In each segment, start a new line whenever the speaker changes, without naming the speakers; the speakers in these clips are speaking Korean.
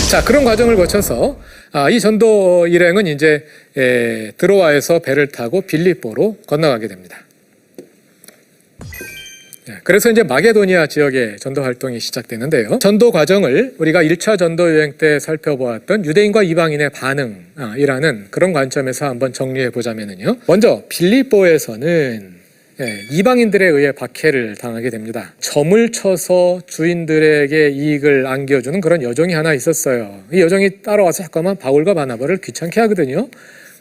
자, 그런 과정을 거쳐서 이 전도 일행은 이제 드로아에서 배를 타고 빌립보로 건너가게 됩니다. 그래서 이제 마게도니아 지역의 전도 활동이 시작되는데요. 전도 과정을 우리가 1차 전도 여행 때 살펴보았던 유대인과 이방인의 반응이라는 그런 관점에서 한번 정리해 보자면요. 먼저 빌립보에서는 이방인들에 의해 박해를 당하게 됩니다. 점을 쳐서 주인들에게 이익을 안겨주는 그런 여종이 하나 있었어요. 이 여종이 따라와서 잠깐만 바울과 바나바를 귀찮게 하거든요.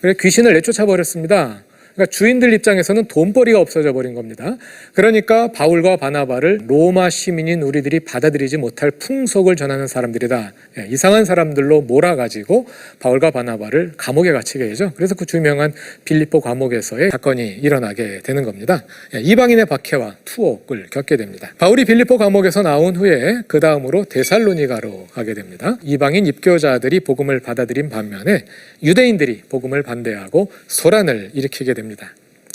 그래서 귀신을 내쫓아 버렸습니다. 그러니까 주인들 입장에서는 돈벌이가 없어져 버린 겁니다. 그러니까 바울과 바나바를 로마 시민인 우리들이 받아들이지 못할 풍속을 전하는 사람들이다. 이상한 사람들로 몰아가지고 바울과 바나바를 감옥에 갇히게 되죠. 그래서 그 유명한 빌립보 감옥에서의 사건이 일어나게 되는 겁니다. 이방인의 박해와 투옥을 겪게 됩니다. 바울이 빌립보 감옥에서 나온 후에 그 다음으로 데살로니가로 가게 됩니다. 이방인 입교자들이 복음을 받아들인 반면에 유대인들이 복음을 반대하고 소란을 일으키게 됩니다.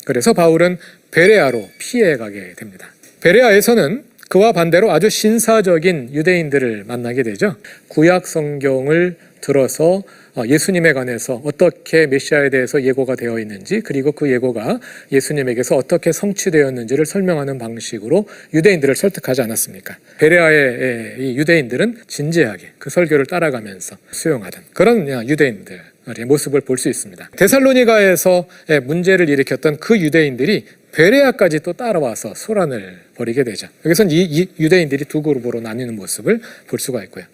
그래서 바울은 베레아로 피해 가게 됩니다. 베레아에서는 그와 반대로 아주 신사적인 유대인들을 만나게 되죠. 구약 성경을 들어서 예수님에 관해서 어떻게 메시아에 대해서 예고가 되어 있는지, 그리고 그 예고가 예수님에게서 어떻게 성취되었는지를 설명하는 방식으로 유대인들을 설득하지 않았습니까? 베레아의 이 유대인들은 진지하게 그 설교를 따라가면서 수용하던 그런 유대인들 모습을 볼 수 있습니다. 데살로니가에서 문제를 일으켰던 그 유대인들이 베레아까지 또 따라와서 소란을 벌이게 되죠. 여기서는 이 유대인들이 두 그룹으로 나뉘는 모습을 볼 수가 있고요.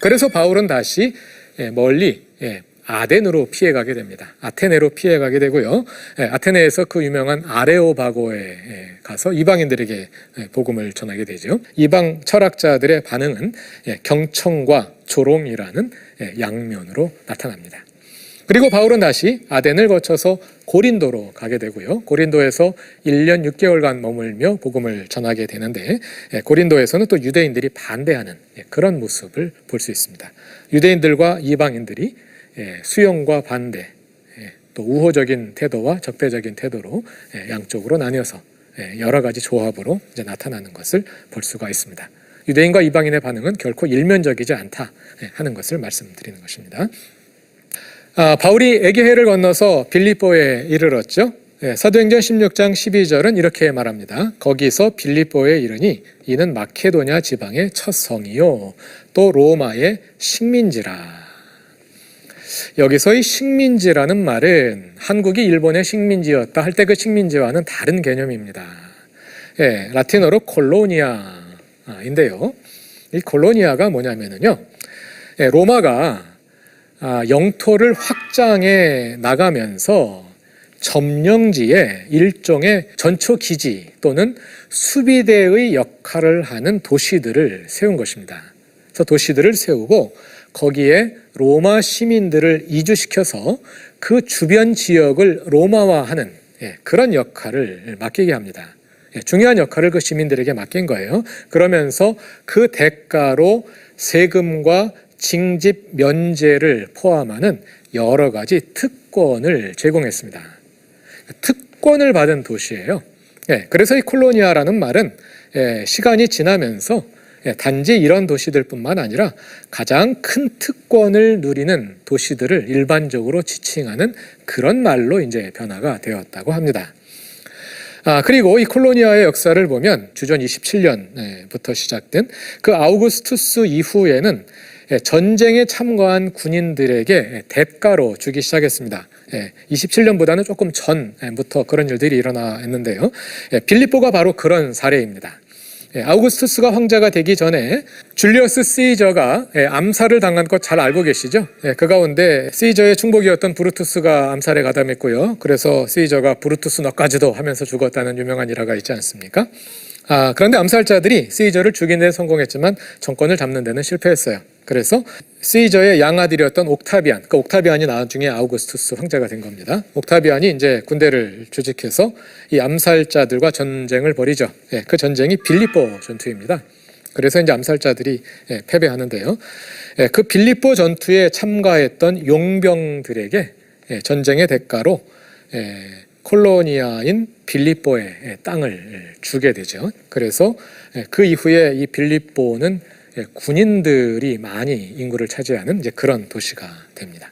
그래서 바울은 다시 멀리 아덴으로 피해가게 됩니다. 아테네로 피해가게 되고요. 아테네에서 그 유명한 아레오바고에 가서 이방인들에게 복음을 전하게 되죠. 이방 철학자들의 반응은 경청과 조롱이라는 양면으로 나타납니다. 그리고 바울은 다시 아덴을 거쳐서 고린도로 가게 되고요. 고린도에서 1년 6개월간 머물며 복음을 전하게 되는데 고린도에서는 또 유대인들이 반대하는 그런 모습을 볼 수 있습니다. 유대인들과 이방인들이 수용과 반대, 또 우호적인 태도와 적대적인 태도로 양쪽으로 나뉘어서 여러 가지 조합으로 이제 나타나는 것을 볼 수가 있습니다. 유대인과 이방인의 반응은 결코 일면적이지 않다 하는 것을 말씀드리는 것입니다. 바울이 에게해를 건너서 빌립보에 이르렀죠. 사도행전 16장 12절은 이렇게 말합니다. 거기서 빌립보에 이르니 이는 마케도냐 지방의 첫 성이요 또 로마의 식민지라. 여기서 이 식민지라는 말은 한국이 일본의 식민지였다 할 때 그 식민지와는 다른 개념입니다. 라틴어로 콜로니아인데요. 이 콜로니아가 뭐냐면요. 로마가 영토를 확장해 나가면서 점령지에 일종의 전초기지 또는 수비대의 역할을 하는 도시들을 세운 것입니다. 그래서 도시들을 세우고 거기에 로마 시민들을 이주시켜서 그 주변 지역을 로마화하는 그런 역할을 맡기게 합니다. 중요한 역할을 그 시민들에게 맡긴 거예요. 그러면서 그 대가로 세금과 징집 면제를 포함하는 여러 가지 특권을 제공했습니다. 특권을 받은 도시예요. 그래서 이 콜로니아라는 말은 시간이 지나면서 단지 이런 도시들뿐만 아니라 가장 큰 특권을 누리는 도시들을 일반적으로 지칭하는 그런 말로 이제 변화가 되었다고 합니다. 그리고 이 콜로니아의 역사를 보면 주전 27년부터 시작된 그 아우구스투스 이후에는 전쟁에 참가한 군인들에게 대가로 주기 시작했습니다. 27년보다는 조금 전부터 그런 일들이 일어났는데요. 빌립보가 바로 그런 사례입니다. 아우구스투스가 황제가 되기 전에 줄리어스 시저가 암살을 당한 것 잘 알고 계시죠? 그 가운데 시저의 충복이었던 브루투스가 암살에 가담했고요. 그래서 시저가 브루투스 너까지도 하면서 죽었다는 유명한 일화가 있지 않습니까? 그런데 암살자들이 시저를 죽이는 데 성공했지만 정권을 잡는 데는 실패했어요. 그래서 시저의 양아들이었던 옥타비안, 그 옥타비안이 나중에 아우구스투스 황제가 된 겁니다. 옥타비안이 이제 군대를 조직해서 이 암살자들과 전쟁을 벌이죠. 그 전쟁이 빌립보 전투입니다. 그래서 이제 암살자들이 패배하는데요. 그 빌립보 전투에 참가했던 용병들에게 전쟁의 대가로 콜로니아인 빌립보의 땅을 주게 되죠. 그래서 그 이후에 이 빌립보는 군인들이 많이 인구를 차지하는 이제 그런 도시가 됩니다.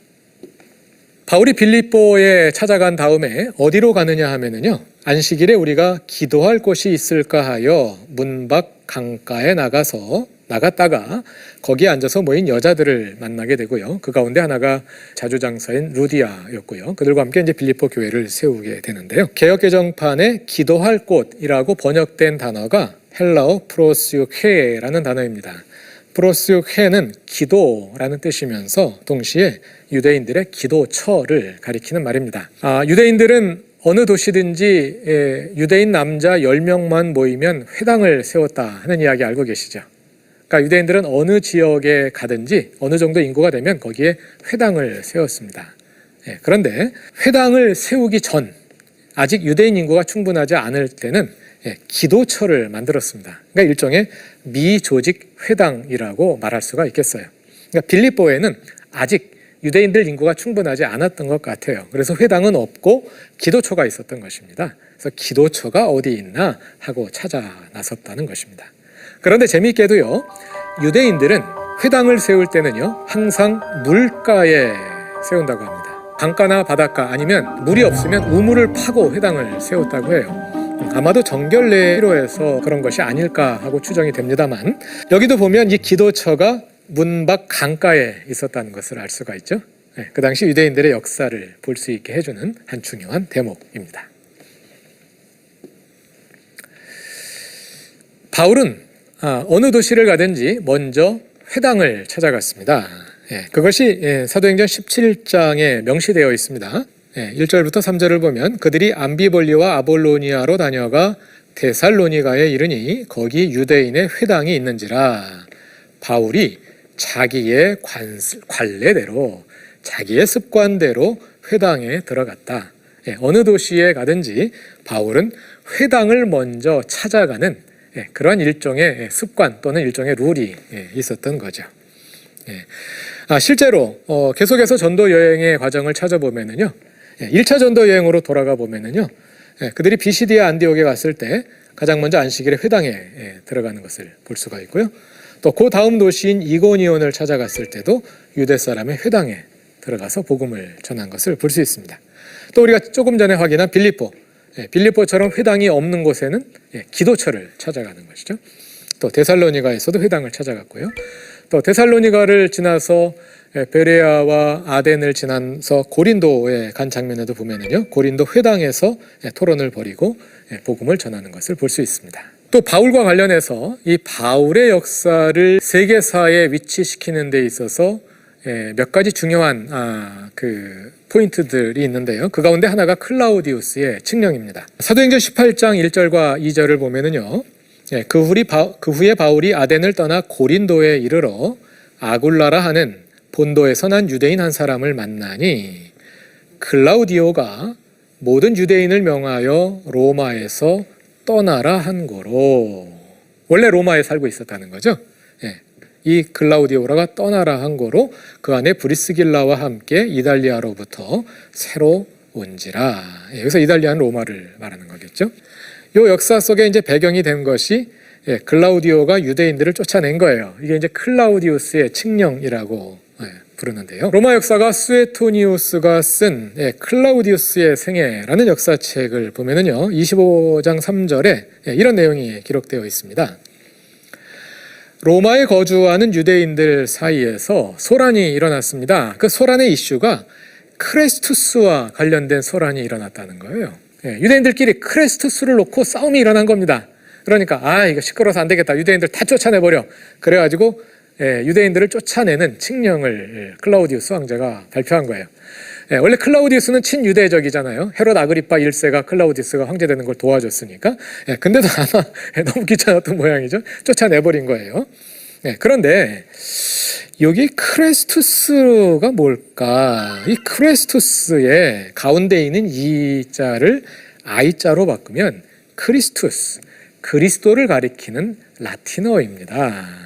바울이 빌립보에 찾아간 다음에 어디로 가느냐 하면은요, 안식일에 우리가 기도할 곳이 있을까 하여 문 밖 강가에 나갔다가 거기에 앉아서 모인 여자들을 만나게 되고요. 그 가운데 하나가 자주장사인 루디아였고요. 그들과 함께 이제 빌립보 교회를 세우게 되는데요. 개역개정판에 기도할 곳이라고 번역된 단어가 헬라어 프로스유케라는 단어입니다. 프로스유케는 기도라는 뜻이면서 동시에 유대인들의 기도처를 가리키는 말입니다. 유대인들은 어느 도시든지 유대인 남자 10명만 모이면 회당을 세웠다 하는 이야기 알고 계시죠? 그러니까 유대인들은 어느 지역에 가든지 어느 정도 인구가 되면 거기에 회당을 세웠습니다. 그런데 회당을 세우기 전, 아직 유대인 인구가 충분하지 않을 때는 기도처를 만들었습니다. 그러니까 일종의 미조직 회당이라고 말할 수가 있겠어요. 그러니까 빌립보에는 아직 유대인들 인구가 충분하지 않았던 것 같아요. 그래서 회당은 없고 기도처가 있었던 것입니다. 그래서 기도처가 어디 있나 하고 찾아 나섰다는 것입니다. 그런데 재미있게도요, 유대인들은 회당을 세울 때는요, 항상 물가에 세운다고 합니다. 강가나 바닷가 아니면 물이 없으면 우물을 파고 회당을 세웠다고 해요. 아마도 정결례로 해서 그런 것이 아닐까 하고 추정이 됩니다만, 여기도 보면 이 기도처가 문 밖 강가에 있었다는 것을 알 수가 있죠. 그 당시 유대인들의 역사를 볼 수 있게 해주는 한 중요한 대목입니다. 바울은 어느 도시를 가든지 먼저 회당을 찾아갔습니다. 그것이 사도행전 17장에 명시되어 있습니다. 1절부터 3절을 보면 그들이 암비볼리와 아볼로니아로 다녀가 데살로니가에 이르니 거기 유대인의 회당이 있는지라. 바울이 자기의 관례대로 자기의 습관대로 회당에 들어갔다. 어느 도시에 가든지 바울은 회당을 먼저 찾아가는 그런 일종의 습관 또는 일종의 룰이 있었던 거죠. 실제로 계속해서 전도 여행의 과정을 찾아보면은요, 1차 전도 여행으로 돌아가 보면은요, 그들이 비시디아 안디옥에 갔을 때 가장 먼저 안식일에 회당에 들어가는 것을 볼 수가 있고요. 또 그 다음 도시인 이고니온을 찾아갔을 때도 유대 사람의 회당에 들어가서 복음을 전한 것을 볼 수 있습니다. 또 우리가 조금 전에 확인한 빌립보처럼 회당이 없는 곳에는 기도처를 찾아가는 것이죠. 또 데살로니가에서도 회당을 찾아갔고요. 또 데살로니가를 지나서 베레아와 아덴을 지나서 고린도에 간 장면에도 보면은요, 고린도 회당에서 토론을 벌이고 복음을 전하는 것을 볼 수 있습니다. 또 바울과 관련해서 이 바울의 역사를 세계사에 위치시키는 데 있어서 몇 가지 중요한 포인트들이 있는데요. 그 가운데 하나가 클라우디우스의 칙령입니다. 사도행전 18장 1절과 2절을 보면은요, 그 후에 바울이 아덴을 떠나 고린도에 이르러 아굴라라 하는 본도에서 난 유대인 한 사람을 만나니 클라우디오가 모든 유대인을 명하여 로마에서 떠나라 한 거로. 원래 로마에 살고 있었다는 거죠. 이 클라우디오라가 떠나라 한 거로 그 안에 브리스길라와 함께 이달리아로부터 새로 온지라. 여기서 이달리아는 로마를 말하는 거겠죠. 이 역사 속에 이제 배경이 된 것이 클라우디오가 유대인들을 쫓아낸 거예요. 이게 이제 클라우디우스의 칙령이라고 부르는데요. 로마 역사가 수에토니우스가 쓴 클라우디우스의 생애라는 역사책을 보면은요, 25장 3절에 이런 내용이 기록되어 있습니다. 로마에 거주하는 유대인들 사이에서 소란이 일어났습니다. 그 소란의 이슈가 크레스투스와 관련된 소란이 일어났다는 거예요. 유대인들끼리 크레스투스를 놓고 싸움이 일어난 겁니다. 그러니까 이거 시끄러워서 안 되겠다. 유대인들 다 쫓아내버려. 그래가지고 유대인들을 쫓아내는 칙령을 클라우디우스 황제가 발표한 거예요. 원래 클라우디우스는 친유대적이잖아요. 헤롯 아그리파 1세가 클라우디우스가 황제 되는 걸 도와줬으니까. 근데도 아마 너무 귀찮았던 모양이죠. 쫓아내버린 거예요. 그런데 여기 크레스투스가 뭘까? 이 크레스투스의 가운데 있는 이자를 아이자로 바꾸면 크리스투스, 그리스도를 가리키는 라틴어입니다.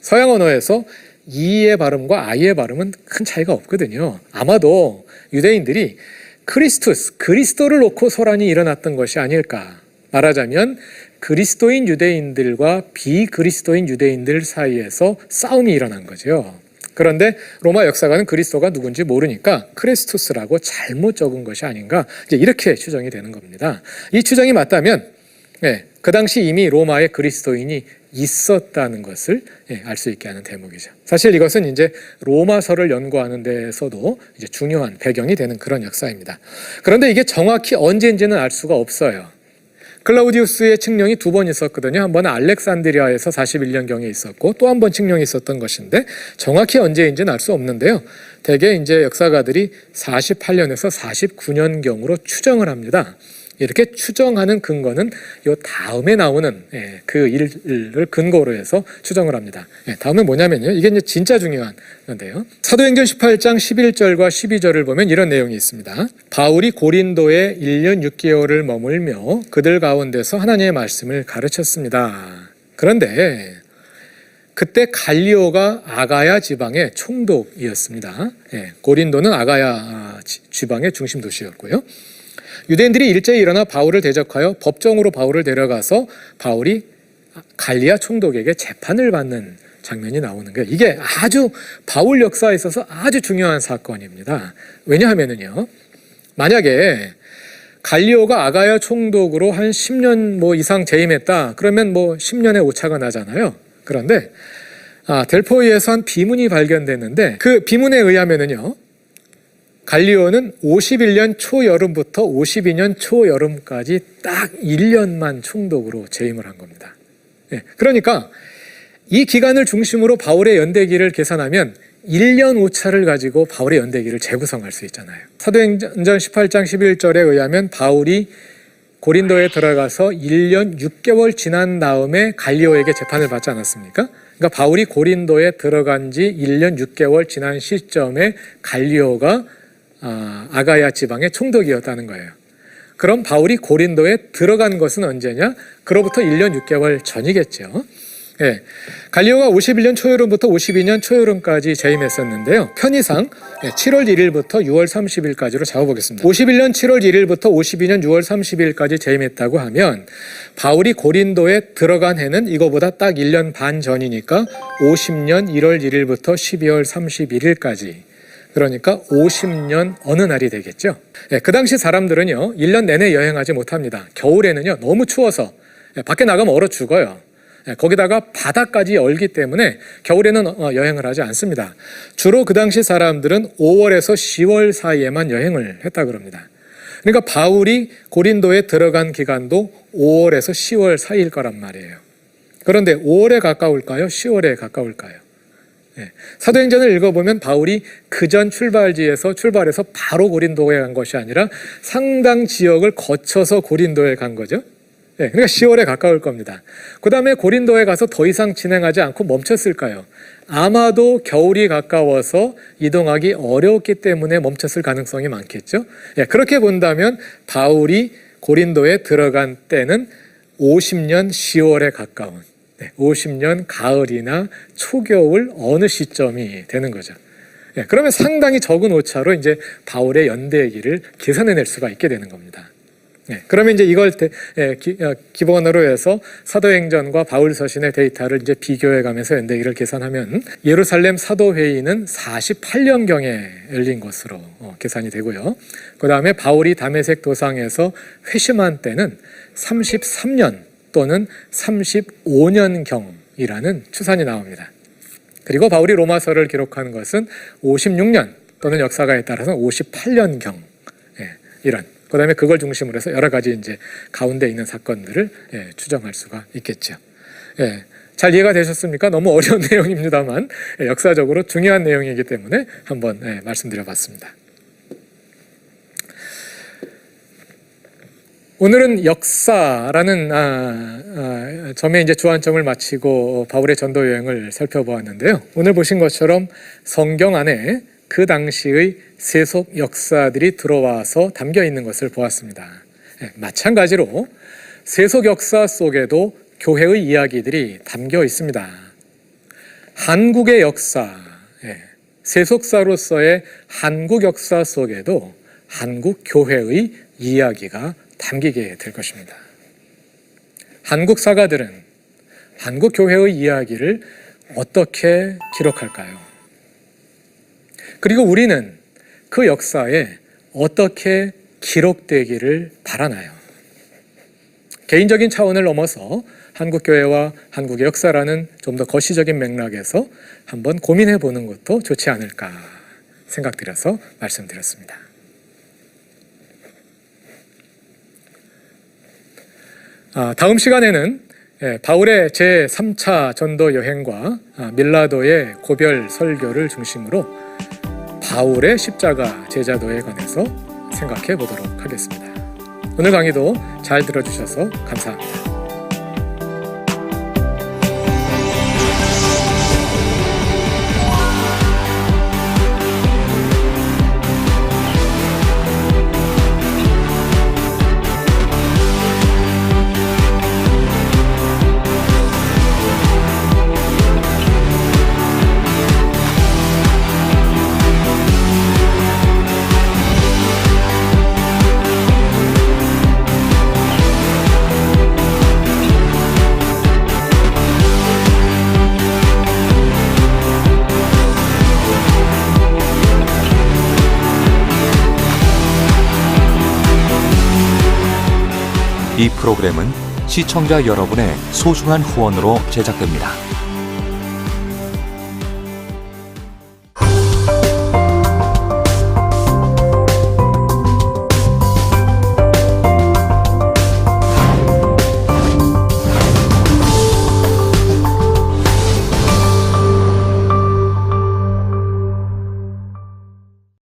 서양 언어에서 이의 발음과 아이의 발음은 큰 차이가 없거든요. 아마도 유대인들이 크리스투스, 그리스도를 놓고 소란이 일어났던 것이 아닐까. 말하자면 그리스도인 유대인들과 비그리스도인 유대인들 사이에서 싸움이 일어난 거죠. 그런데 로마 역사가는 그리스도가 누군지 모르니까 크리스투스라고 잘못 적은 것이 아닌가, 이제 이렇게 추정이 되는 겁니다. 이 추정이 맞다면 그 당시 이미 로마에 그리스도인이 있었다는 것을 알 수 있게 하는 대목이죠. 사실 이것은 이제 로마서를 연구하는 데서도 이제 중요한 배경이 되는 그런 역사입니다. 그런데 이게 정확히 언제인지는 알 수가 없어요. 클라우디우스의 칙령이 두 번 있었거든요. 한 번은 알렉산드리아에서 41년경에 있었고 또 한 번 칙령이 있었던 것인데 정확히 언제인지는 알 수 없는데요. 대개 이제 역사가들이 48년에서 49년경으로 추정을 합니다. 이렇게 추정하는 근거는 이 다음에 나오는 그 일을 근거로 해서 추정을 합니다. 다음은 뭐냐면요. 이게 이제 진짜 중요한 건데요. 사도행전 18장 11절과 12절을 보면 이런 내용이 있습니다. 바울이 고린도에 1년 6개월을 머물며 그들 가운데서 하나님의 말씀을 가르쳤습니다. 그런데 그때 갈리오가 아가야 지방의 총독이었습니다. 고린도는 아가야 지방의 중심 도시였고요. 유대인들이 일제히 일어나 바울을 대적하여 법정으로 바울을 데려가서 바울이 갈리아 총독에게 재판을 받는 장면이 나오는 거예요. 이게 아주 바울 역사에 있어서 아주 중요한 사건입니다. 왜냐하면요, 만약에 갈리오가 아가야 총독으로 한 10년 이상 재임했다, 그러면 10년의 오차가 나잖아요. 그런데 델포이에서 한 비문이 발견됐는데 그 비문에 의하면은요, 갈리오는 51년 초여름부터 52년 초여름까지 딱 1년만 총독으로 재임을 한 겁니다. 그러니까 이 기간을 중심으로 바울의 연대기를 계산하면 1년 오차를 가지고 바울의 연대기를 재구성할 수 있잖아요. 사도행전 18장 11절에 의하면 바울이 고린도에 들어가서 1년 6개월 지난 다음에 갈리오에게 재판을 받지 않았습니까? 그러니까 바울이 고린도에 들어간 지 1년 6개월 지난 시점에 갈리오가 아가야 지방의 총독이었다는 거예요. 그럼 바울이 고린도에 들어간 것은 언제냐? 그로부터 1년 6개월 전이겠죠. 갈리오가 51년 초여름부터 52년 초여름까지 재임했었는데요. 편의상 7월 1일부터 6월 30일까지로 잡아보겠습니다. 51년 7월 1일부터 52년 6월 30일까지 재임했다고 하면 바울이 고린도에 들어간 해는 이거보다 딱 1년 반 전이니까 50년 1월 1일부터 12월 31일까지, 그러니까 50년 어느 날이 되겠죠. 그 당시 사람들은요, 1년 내내 여행하지 못합니다. 겨울에는요, 너무 추워서 밖에 나가면 얼어 죽어요. 거기다가 바다까지 얼기 때문에 겨울에는 여행을 하지 않습니다. 주로 그 당시 사람들은 5월에서 10월 사이에만 여행을 했다 그럽니다. 그러니까 바울이 고린도에 들어간 기간도 5월에서 10월 사이일 거란 말이에요. 그런데 5월에 가까울까요? 10월에 가까울까요? 사도행전을 읽어보면 바울이 그전 출발지에서 출발해서 바로 고린도에 간 것이 아니라 상당 지역을 거쳐서 고린도에 간 거죠. 그러니까 10월에 가까울 겁니다. 그 다음에 고린도에 가서 더 이상 진행하지 않고 멈췄을까요? 아마도 겨울이 가까워서 이동하기 어려웠기 때문에 멈췄을 가능성이 많겠죠. 그렇게 본다면 바울이 고린도에 들어간 때는 50년 10월에 가까운 50년 가을이나 초겨울 어느 시점이 되는 거죠. 그러면 상당히 적은 오차로 이제 바울의 연대기를 계산해낼 수가 있게 되는 겁니다. 그러면 이제 이걸 기본으로 해서 사도행전과 바울서신의 데이터를 이제 비교해가면서 연대기를 계산하면 예루살렘 사도회의는 48년경에 열린 것으로 계산이 되고요. 그 다음에 바울이 다메섹 도상에서 회심한 때는 33년 또는 35년경이라는 추산이 나옵니다. 그리고 바울이 로마서를 기록하는 것은 56년 또는 역사가에 따라서는 58년경, 이런. 그 다음에 그걸 중심으로 해서 여러 가지 이제 가운데 있는 사건들을 추정할 수가 있겠죠. 잘 이해가 되셨습니까? 너무 어려운 내용입니다만 역사적으로 중요한 내용이기 때문에 한번 말씀드려봤습니다. 오늘은 역사라는 점에 이제 주안점을 마치고 바울의 전도 여행을 살펴보았는데요. 오늘 보신 것처럼 성경 안에 그 당시의 세속 역사들이 들어와서 담겨 있는 것을 보았습니다. 마찬가지로 세속 역사 속에도 교회의 이야기들이 담겨 있습니다. 한국의 역사, 세속사로서의 한국 역사 속에도 한국 교회의 이야기가 담기게 될 것입니다. 한국 사가들은 한국 교회의 이야기를 어떻게 기록할까요? 그리고 우리는 그 역사에 어떻게 기록되기를 바라나요? 개인적인 차원을 넘어서 한국 교회와 한국의 역사라는 좀 더 거시적인 맥락에서 한번 고민해 보는 것도 좋지 않을까 생각드려서 말씀드렸습니다. 다음 시간에는 바울의 제3차 전도 여행과 밀라도의 고별 설교를 중심으로 바울의 십자가 제자도에 관해서 생각해 보도록 하겠습니다. 오늘 강의도 잘 들어주셔서 감사합니다.
이 프로그램은 시청자 여러분의 소중한 후원으로 제작됩니다.